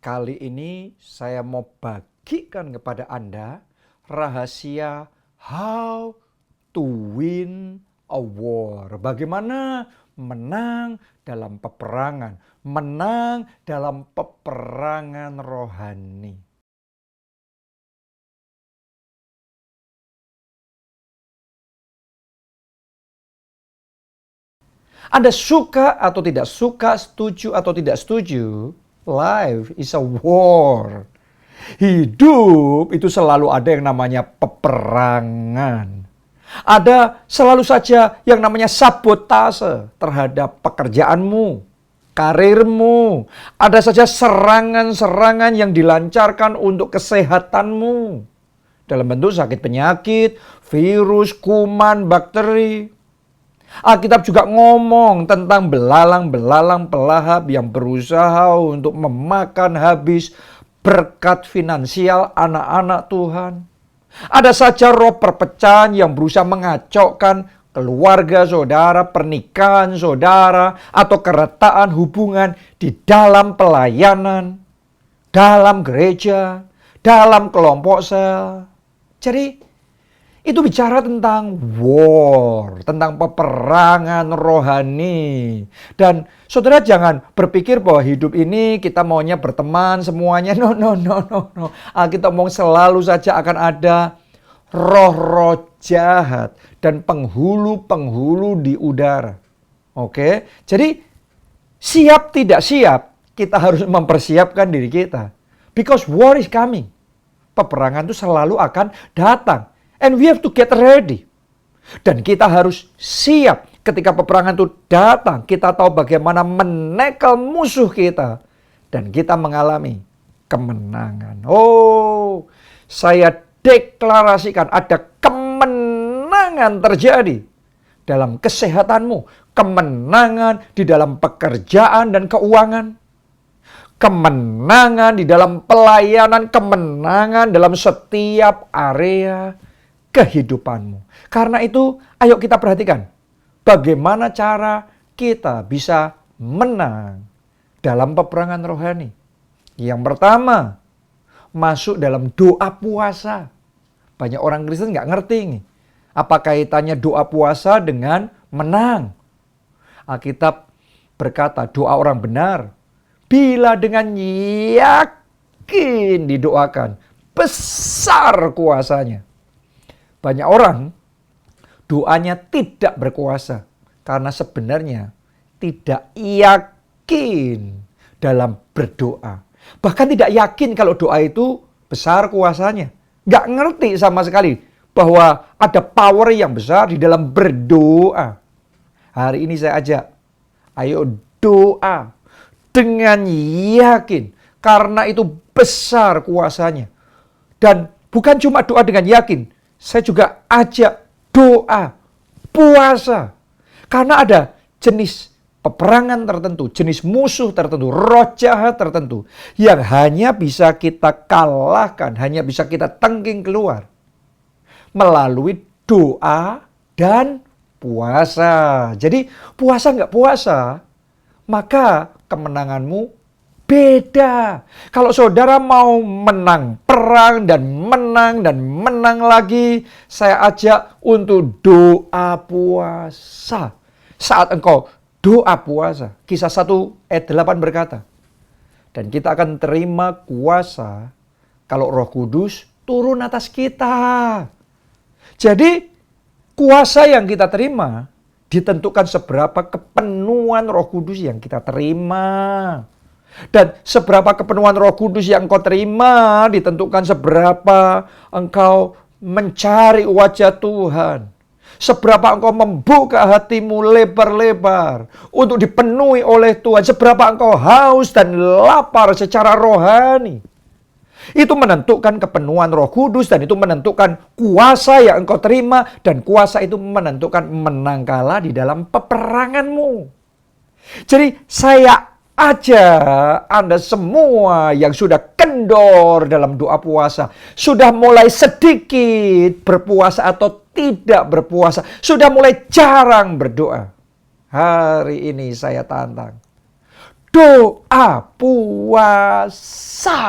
Kali ini saya mau bagikan kepada Anda rahasia how to win a war. Bagaimana menang dalam peperangan, menang dalam peperangan rohani. Anda suka atau tidak suka, setuju atau tidak setuju, life is a war. Hidup itu selalu ada yang namanya peperangan. Ada selalu saja yang namanya sabotase terhadap pekerjaanmu, karirmu. Ada saja serangan-serangan yang dilancarkan untuk kesehatanmu. Dalam bentuk sakit penyakit, virus, kuman, bakteri. Alkitab juga ngomong tentang belalang-belalang pelahap yang berusaha untuk memakan habis berkat finansial anak-anak Tuhan. Ada saja roh perpecahan yang berusaha mengacaukan keluarga saudara, pernikahan saudara, atau keretaan hubungan di dalam pelayanan, dalam gereja, dalam kelompok sel. Jadi, itu bicara tentang war, tentang peperangan rohani. Dan saudara jangan berpikir bahwa hidup ini kita maunya berteman semuanya. No. Kita mau selalu saja akan ada roh-roh jahat dan penghulu-penghulu di udara. Oke, jadi siap tidak siap, kita harus mempersiapkan diri kita. Because war is coming. Peperangan itu selalu akan datang. And we have to get ready. Dan kita harus siap ketika peperangan itu datang. Kita tahu bagaimana menekel musuh kita. Dan kita mengalami kemenangan. Oh, saya deklarasikan ada kemenangan terjadi dalam kesehatanmu. Kemenangan di dalam pekerjaan dan keuangan. Kemenangan di dalam pelayanan. Kemenangan dalam setiap area kehidupanmu. Karena itu, ayo kita perhatikan bagaimana cara kita bisa menang dalam peperangan rohani. Yang pertama, masuk dalam doa puasa. Banyak orang Kristen nggak ngerti nih. Apa kaitannya doa puasa dengan menang? Alkitab berkata, doa orang benar bila dengan yakin didoakan, besar kuasanya. Banyak orang doanya tidak berkuasa karena sebenarnya tidak yakin dalam berdoa. Bahkan tidak yakin kalau doa itu besar kuasanya. Nggak ngerti sama sekali bahwa ada power yang besar di dalam berdoa. Hari ini saya ajak, ayo doa dengan yakin karena itu besar kuasanya. Dan bukan cuma doa dengan yakin, saya juga ajak doa, puasa. Karena ada jenis peperangan tertentu, jenis musuh tertentu, roh jahat tertentu yang hanya bisa kita kalahkan, hanya bisa kita tengking keluar melalui doa dan puasa. Jadi puasa nggak puasa, maka kemenanganmu beda. Kalau saudara mau menang perang dan menang lagi, saya ajak untuk doa puasa. Saat engkau doa puasa, Kisah 1 ayat 8 berkata, dan kita akan terima kuasa kalau Roh Kudus turun atas kita. Jadi kuasa yang kita terima ditentukan seberapa kepenuhan Roh Kudus yang kita terima. Dan seberapa kepenuhan Roh Kudus yang engkau terima ditentukan seberapa engkau mencari wajah Tuhan. Seberapa engkau membuka hatimu lebar-lebar untuk dipenuhi oleh Tuhan. Seberapa engkau haus dan lapar secara rohani. Itu menentukan kepenuhan Roh Kudus dan itu menentukan kuasa yang engkau terima. Dan kuasa itu menentukan menang kalah di dalam peperanganmu. Jadi saya ajak Anda semua yang sudah kendor dalam doa puasa, sudah mulai sedikit berpuasa atau tidak berpuasa, sudah mulai jarang berdoa. Hari ini saya tantang. doa, puasa,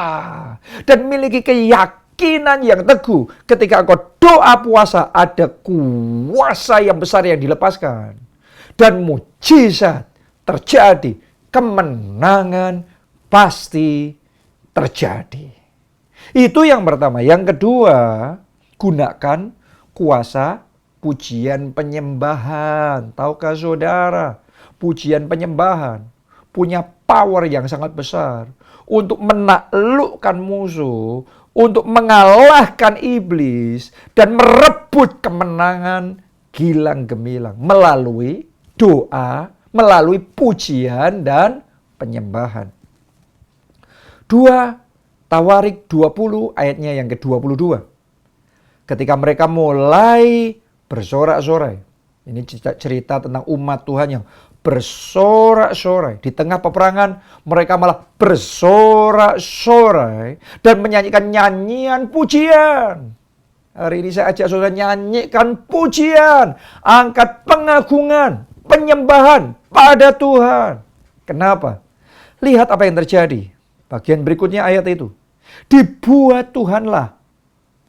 dan miliki keyakinan yang teguh. Ketika engkau doa puasa, ada kuasa yang besar yang dilepaskan. Dan mujizat terjadi. Kemenangan pasti terjadi. Itu yang pertama. Yang kedua, gunakan kuasa pujian penyembahan. Tahukah saudara, pujian penyembahan punya power yang sangat besar untuk menaklukkan musuh, untuk mengalahkan iblis, dan merebut kemenangan gilang gemilang melalui doa, melalui pujian dan penyembahan. 2 Tawarik 20 ayatnya yang ke-22. Ketika mereka mulai bersorak-sorai. Ini cerita tentang umat Tuhan yang bersorak-sorai. Di tengah peperangan mereka malah bersorak-sorai dan menyanyikan nyanyian pujian. Hari ini saya ajak saudara nyanyikan pujian, angkat pengagungan, penyembahan pada Tuhan. Kenapa? Lihat apa yang terjadi. Bagian berikutnya ayat itu. Dibuat Tuhanlah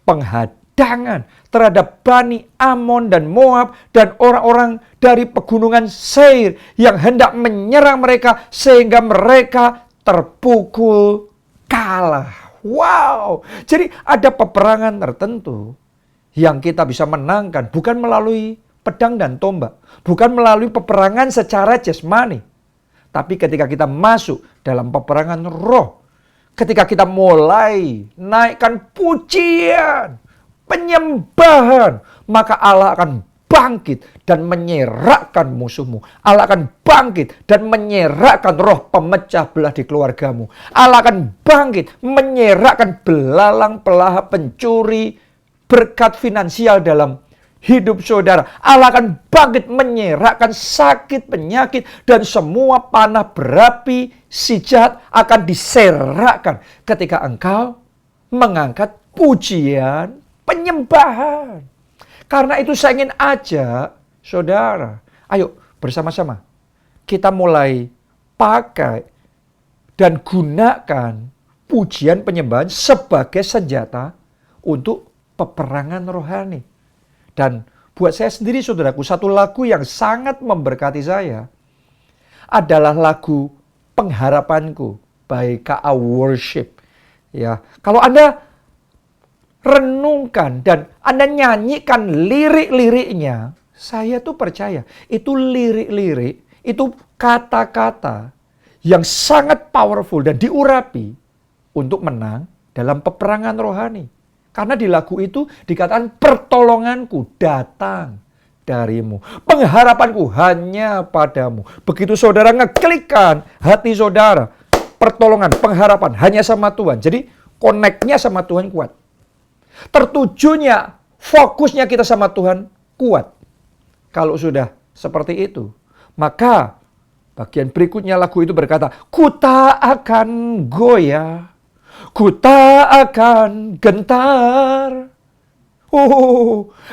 penghadangan terhadap Bani Amon dan Moab dan orang-orang dari pegunungan Seir yang hendak menyerang mereka sehingga mereka terpukul kalah. Wow! Jadi ada peperangan tertentu yang kita bisa menangkan bukan melalui pedang dan tombak, bukan melalui peperangan secara jasmani, tapi ketika kita masuk dalam peperangan roh, ketika kita mulai naikkan pujian, penyembahan, maka Allah akan bangkit dan menyerakkan musuhmu. Allah akan bangkit dan menyerakkan roh pemecah belah di keluargamu. Allah akan bangkit menyerakkan belalang pelaha pencuri berkat finansial dalam hidup saudara. Allah akan bangkit menyerakkan sakit, penyakit, dan semua panah berapi si jahat akan diserakkan ketika engkau mengangkat pujian, penyembahan. Karena itu saya ingin ajak saudara, ayo bersama-sama kita mulai pakai dan gunakan pujian penyembahan sebagai senjata untuk peperangan rohani. Dan buat saya sendiri saudaraku, satu lagu yang sangat memberkati saya adalah lagu Pengharapanku by K.A. Worship. Ya, kalau Anda renungkan dan Anda nyanyikan lirik-liriknya, saya tuh percaya itu lirik-lirik, itu kata-kata yang sangat powerful dan diurapi untuk menang dalam peperangan rohani. Karena di lagu itu dikatakan pertolonganku datang darimu. Pengharapanku hanya padamu. Begitu saudara ngeklikkan hati saudara, pertolongan, pengharapan hanya sama Tuhan. Jadi connect-nya sama Tuhan kuat. Tertujunya, fokusnya kita sama Tuhan kuat. Kalau sudah seperti itu, maka bagian berikutnya lagu itu berkata, ku tak akan goyah, ku tak akan gentar.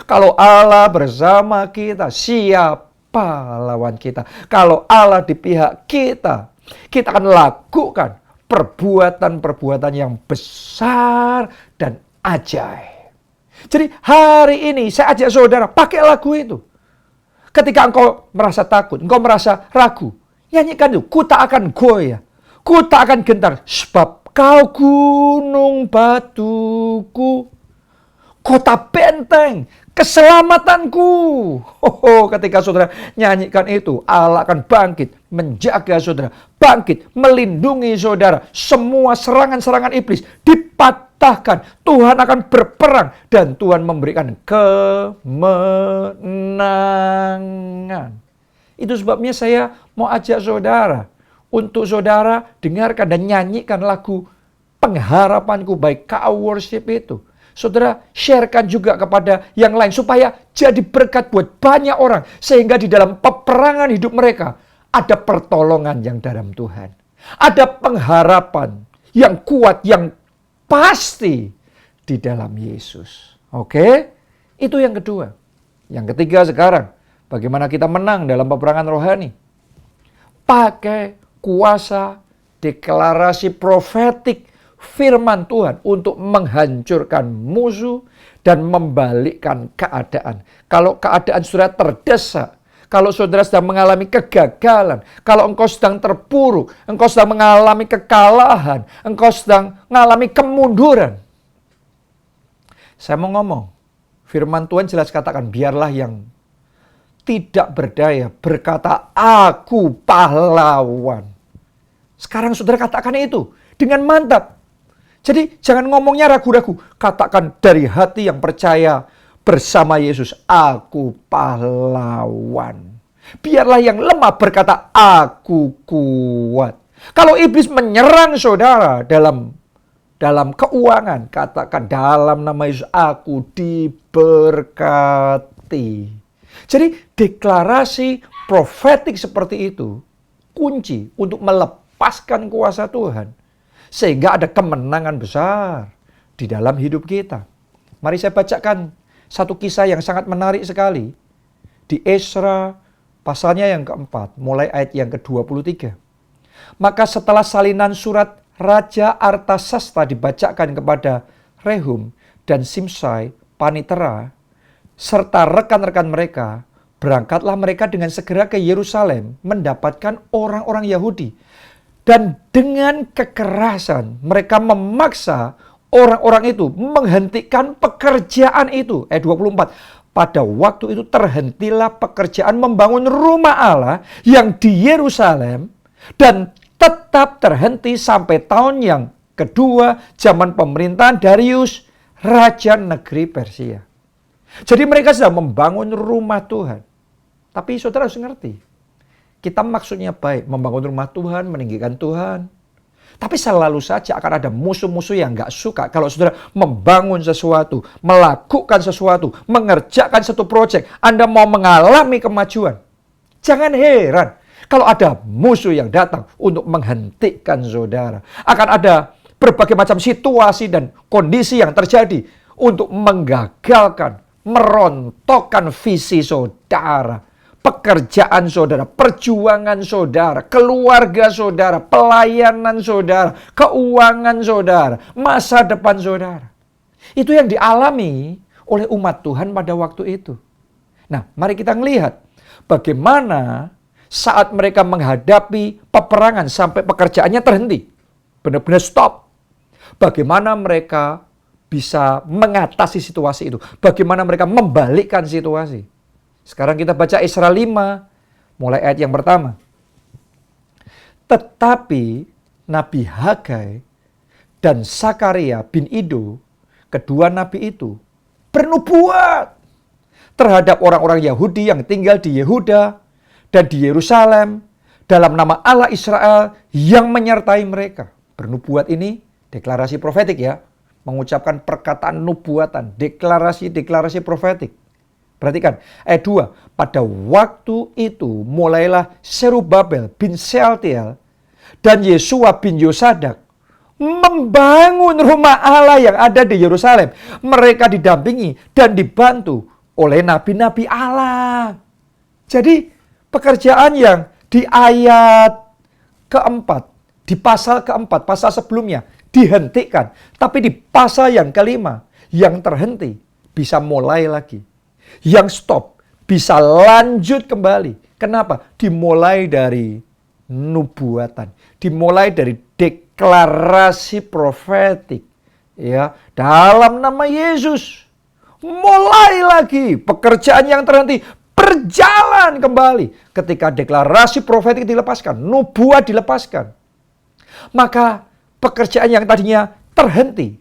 Kalau Allah bersama kita, siapa lawan kita? Kalau Allah di pihak kita, kita akan lakukan perbuatan-perbuatan yang besar dan ajaib. Jadi hari ini saya ajak saudara pakai lagu itu. Ketika engkau merasa takut, engkau merasa ragu, nyanyikan itu, ku tak akan goyah, ku tak akan gentar, sebab kau gunung batuku, kota benteng, keselamatanku. Ketika saudara nyanyikan itu, Allah akan bangkit, menjaga saudara, bangkit, melindungi saudara. Semua serangan-serangan iblis dipatahkan. Tuhan akan berperang dan Tuhan memberikan kemenangan. Itu sebabnya saya mau ajak saudara, untuk saudara dengarkan dan nyanyikan lagu Pengharapanku by K.A. Worship itu. Saudara sharekan juga kepada yang lain supaya jadi berkat buat banyak orang. Sehingga di dalam peperangan hidup mereka ada pertolongan yang dalam Tuhan. Ada pengharapan yang kuat, yang pasti di dalam Yesus. Oke? Itu yang kedua. Yang ketiga sekarang, bagaimana kita menang dalam peperangan rohani? Pakai kuasa, deklarasi profetik firman Tuhan untuk menghancurkan musuh dan membalikkan keadaan. Kalau keadaan saudara terdesak, kalau saudara sedang mengalami kegagalan, kalau engkau sedang terpuruk, engkau sedang mengalami kekalahan, engkau sedang mengalami kemunduran. Saya mau ngomong, firman Tuhan jelas katakan, biarlah yang tidak berdaya berkata, aku pahlawan. Sekarang saudara katakan itu dengan mantap. Jadi jangan ngomongnya ragu-ragu. Katakan dari hati yang percaya bersama Yesus, aku pahlawan. Biarlah yang lemah berkata, aku kuat. Kalau iblis menyerang saudara dalam keuangan, katakan dalam nama Yesus, aku diberkati. Jadi deklarasi profetik seperti itu kunci untuk melepaskan kuasa Tuhan. Sehingga ada kemenangan besar di dalam hidup kita. Mari saya bacakan satu kisah yang sangat menarik sekali. Di Esra pasalnya yang keempat, mulai ayat yang ke-23. Maka setelah salinan surat Raja Artasasta dibacakan kepada Rehum dan Simsai, Panitera, serta rekan-rekan mereka, berangkatlah mereka dengan segera ke Yerusalem mendapatkan orang-orang Yahudi. Dan dengan kekerasan mereka memaksa orang-orang itu menghentikan pekerjaan itu. Ayat 24. Pada waktu itu terhentilah pekerjaan membangun rumah Allah yang di Yerusalem dan tetap terhenti sampai tahun yang kedua zaman pemerintahan Darius, Raja Negeri Persia. Jadi mereka sedang membangun rumah Tuhan. Tapi saudara harus ngerti. Kita maksudnya baik, membangun rumah Tuhan, meninggikan Tuhan. Tapi selalu saja akan ada musuh-musuh yang gak suka kalau saudara membangun sesuatu, melakukan sesuatu, mengerjakan satu proyek. Anda mau mengalami kemajuan. Jangan heran kalau ada musuh yang datang untuk menghentikan saudara. Akan ada berbagai macam situasi dan kondisi yang terjadi untuk menggagalkan, merontokkan visi saudara. Pekerjaan saudara, perjuangan saudara, keluarga saudara, pelayanan saudara, keuangan saudara, masa depan saudara. Itu yang dialami oleh umat Tuhan pada waktu itu. Nah, mari kita melihat bagaimana saat mereka menghadapi peperangan sampai pekerjaannya terhenti. Benar-benar stop. Bagaimana mereka bisa mengatasi situasi itu. Bagaimana mereka membalikkan situasi. Sekarang kita baca Esra 5, mulai ayat yang pertama. Tetapi Nabi Hagai dan Sakaria bin Ido, kedua nabi itu, bernubuat terhadap orang-orang Yahudi yang tinggal di Yehuda dan di Yerusalem dalam nama Allah Israel yang menyertai mereka. Bernubuat ini deklarasi profetik ya, mengucapkan perkataan nubuatan, deklarasi profetik. Perhatikan, ayat 2. Pada waktu itu mulailah Serubabel bin Sealtiel dan Yesua bin Yosadak membangun rumah Allah yang ada di Yerusalem. Mereka didampingi dan dibantu oleh nabi-nabi Allah. Jadi pekerjaan yang di ayat keempat, di pasal keempat, pasal sebelumnya dihentikan. Tapi di pasal yang kelima yang terhenti bisa mulai lagi. Yang stop bisa lanjut kembali. Kenapa? Dimulai dari nubuatan, dimulai dari deklarasi profetik, ya, dalam nama Yesus. Mulai lagi pekerjaan yang terhenti berjalan kembali ketika deklarasi profetik dilepaskan, nubuat dilepaskan. Maka pekerjaan yang tadinya terhenti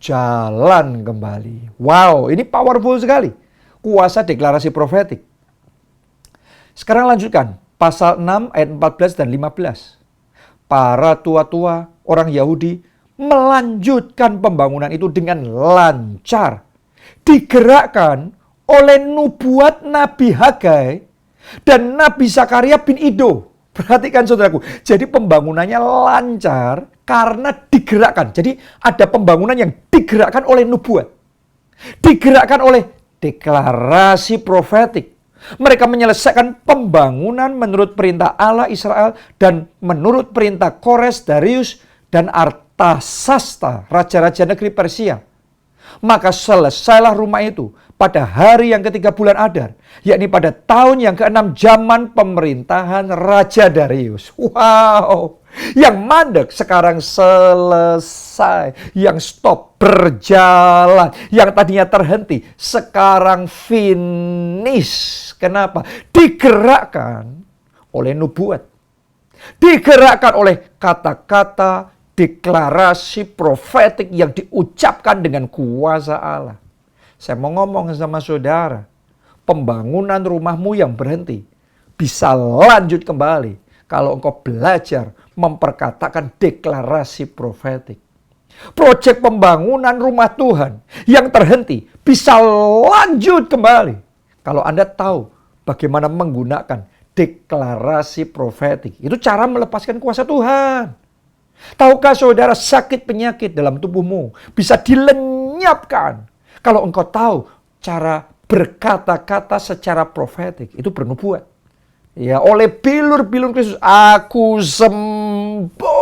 jalan kembali. Wow, ini powerful sekali. Kuasa deklarasi profetik. Sekarang lanjutkan. Pasal 6 ayat 14 dan 15. Para tua-tua orang Yahudi melanjutkan pembangunan itu dengan lancar. Digerakkan oleh nubuat Nabi Hagai dan Nabi Sakaria bin Ido. Perhatikan saudaraku. Jadi pembangunannya lancar karena digerakkan. Jadi ada pembangunan yang digerakkan oleh nubuat. Digerakkan oleh deklarasi profetik. Mereka menyelesaikan pembangunan menurut perintah Allah Israel dan menurut perintah Kores, Darius, dan Artasasta, raja-raja negeri Persia. Maka selesailah rumah itu pada hari yang ketiga bulan Adar, yakni pada tahun yang ke-6 zaman pemerintahan Raja Darius. Wow, yang mandek sekarang selesai, yang stop berjalan, yang tadinya terhenti sekarang finish. Kenapa? Digerakkan oleh nubuat, digerakkan oleh kata-kata deklarasi profetik yang diucapkan dengan kuasa Allah. Saya mau ngomong sama saudara, pembangunan rumahmu yang berhenti bisa lanjut kembali kalau engkau belajar memperkatakan deklarasi profetik. Proyek pembangunan rumah Tuhan yang terhenti bisa lanjut kembali kalau Anda tahu bagaimana menggunakan deklarasi profetik. Itu cara melepaskan kuasa Tuhan. Tahukah saudara, sakit penyakit dalam tubuhmu bisa dilenyapkan kalau engkau tahu cara berkata-kata secara profetik. Itu bernubuat. Ya, oleh bilur-bilur Kristus aku sembuh.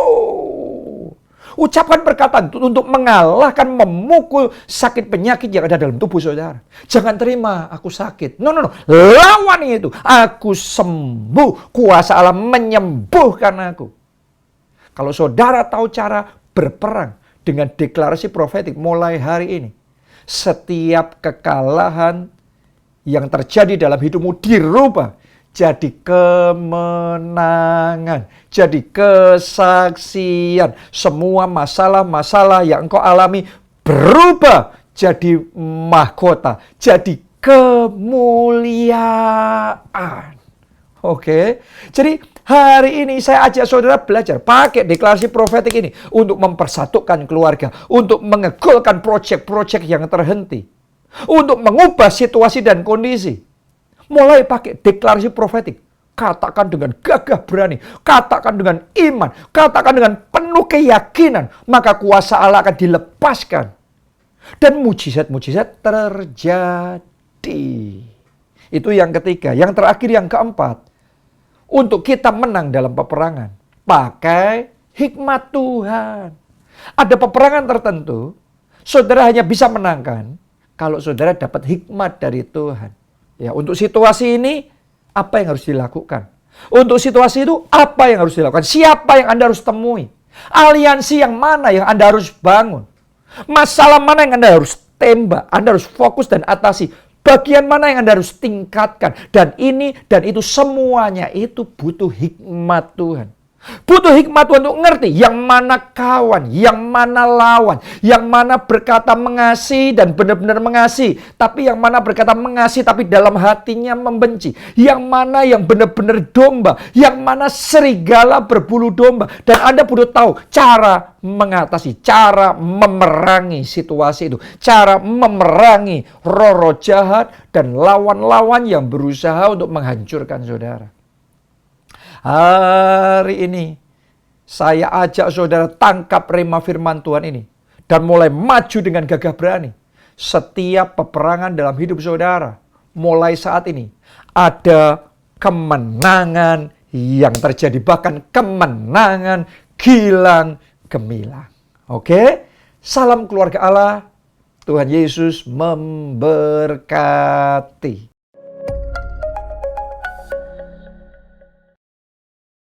Ucapkan perkataan untuk mengalahkan, memukul sakit penyakit yang ada dalam tubuh saudara. Jangan terima aku sakit. No. Lawan itu. Aku sembuh. Kuasa Allah menyembuhkan aku. Kalau saudara tahu cara berperang dengan deklarasi profetik mulai hari ini, setiap kekalahan yang terjadi dalam hidupmu dirubah jadi kemenangan, jadi kesaksian. Semua masalah-masalah yang engkau alami berubah jadi mahkota, jadi kemuliaan. Oke, jadi hari ini saya ajak saudara belajar pakai deklarasi profetik ini untuk mempersatukan keluarga, untuk mengegulkan proyek-proyek yang terhenti, untuk mengubah situasi dan kondisi. Mulai pakai deklarasi profetik, katakan dengan gagah berani, katakan dengan iman, katakan dengan penuh keyakinan, maka kuasa Allah akan dilepaskan dan mujizat-mujizat terjadi. Itu yang ketiga. Yang terakhir, yang keempat. Untuk kita menang dalam peperangan, pakai hikmat Tuhan. Ada peperangan tertentu, saudara hanya bisa menangkan kalau saudara dapat hikmat dari Tuhan. Ya, untuk situasi ini, apa yang harus dilakukan? Untuk situasi itu, apa yang harus dilakukan? Siapa yang Anda harus temui? Aliansi yang mana yang Anda harus bangun? Masalah mana yang Anda harus tembak? Anda harus fokus dan atasi. Bagian mana yang Anda harus tingkatkan. Dan ini dan itu semuanya itu butuh hikmat Tuhan. Butuh hikmat Tuhan untuk ngerti yang mana kawan, yang mana lawan, yang mana berkata mengasihi dan benar-benar mengasihi, tapi yang mana berkata mengasihi tapi dalam hatinya membenci, yang mana yang benar-benar domba, yang mana serigala berbulu domba. Dan Anda butuh tahu cara mengatasi, cara memerangi situasi itu, cara memerangi roh-roh jahat dan lawan-lawan yang berusaha untuk menghancurkan saudara. Hari ini saya ajak saudara tangkap rema firman Tuhan ini dan mulai maju dengan gagah berani. Setiap peperangan dalam hidup saudara mulai saat ini ada kemenangan yang terjadi, bahkan kemenangan gilang gemilang. Oke? Salam keluarga Allah. Tuhan Yesus memberkati.